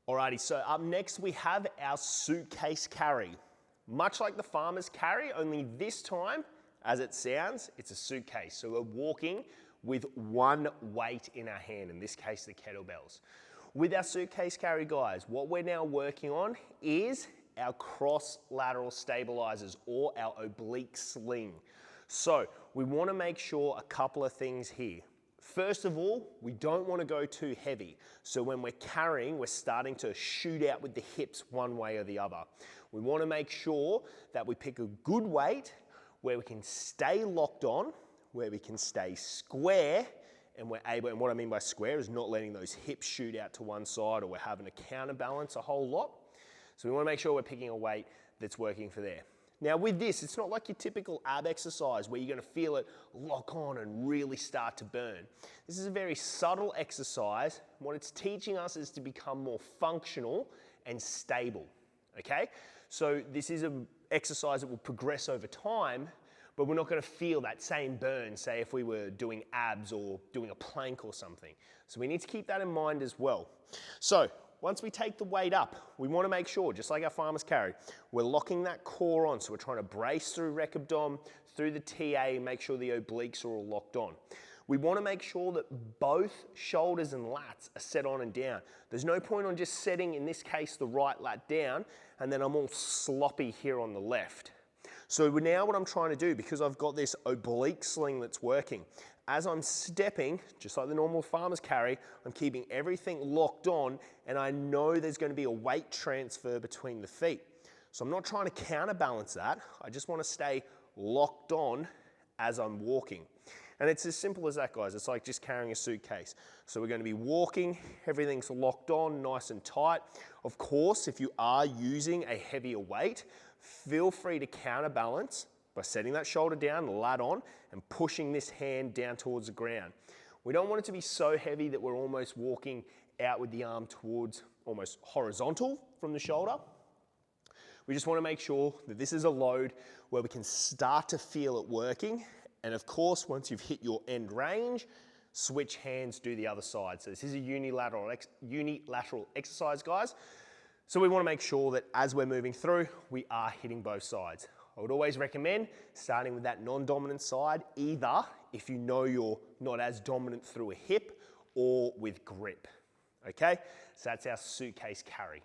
Alrighty, so up next we have our suitcase carry. Much like the farmer's carry, only this time, as it sounds, it's a suitcase. So we're walking with one weight in our hand, in this case the kettlebells. With our suitcase carry, guys, what we're now working on is our cross lateral stabilizers or our oblique sling. So we want to make sure a couple of things here. First of all, we don't want to go too heavy. So when we're carrying, we're starting to shoot out with the hips one way or the other. We want to make sure that we pick a good weight where we can stay locked on, where we can stay square, and we're able, and what I mean by square is not letting those hips shoot out to one side or we're having to counterbalance a whole lot. So we want to make sure we're picking a weight that's working for there. Now with this, it's not like your typical ab exercise where you're going to feel it lock on and really start to burn. This is a very subtle exercise. What it's teaching us is to become more functional and stable, okay? So this is an exercise that will progress over time, but we're not going to feel that same burn, say if we were doing abs or doing a plank or something. So we need to keep that in mind as well. So once we take the weight up, we want to make sure, just like our farmer's carry, we're locking that core on. So we're trying to brace through rec abdom, through the TA, make sure the obliques are all locked on. We want to make sure that both shoulders and lats are set on and down. There's no point on just setting, in this case, the right lat down, and then I'm all sloppy here on the left. So now what I'm trying to do, because I've got this oblique sling that's working, as I'm stepping, just like the normal farmer's carry, I'm keeping everything locked on, and I know there's going to be a weight transfer between the feet. So I'm not trying to counterbalance that. I just want to stay locked on as I'm walking. And it's as simple as that, guys. It's like just carrying a suitcase. So we're going to be walking, everything's locked on, nice and tight. Of course, if you are using a heavier weight, feel free to counterbalance by setting that shoulder down, lat on, and pushing this hand down towards the ground. We don't want it to be so heavy that we're almost walking out with the arm towards almost horizontal from the shoulder. We just want to make sure that this is a load where we can start to feel it working. And of course, once you've hit your end range, switch hands, do the other side. So this is a unilateral exercise, guys. So we want to make sure that as we're moving through, we are hitting both sides. I would always recommend starting with that non-dominant side, either if you know you're not as dominant through a hip or with grip. Okay, so that's our suitcase carry.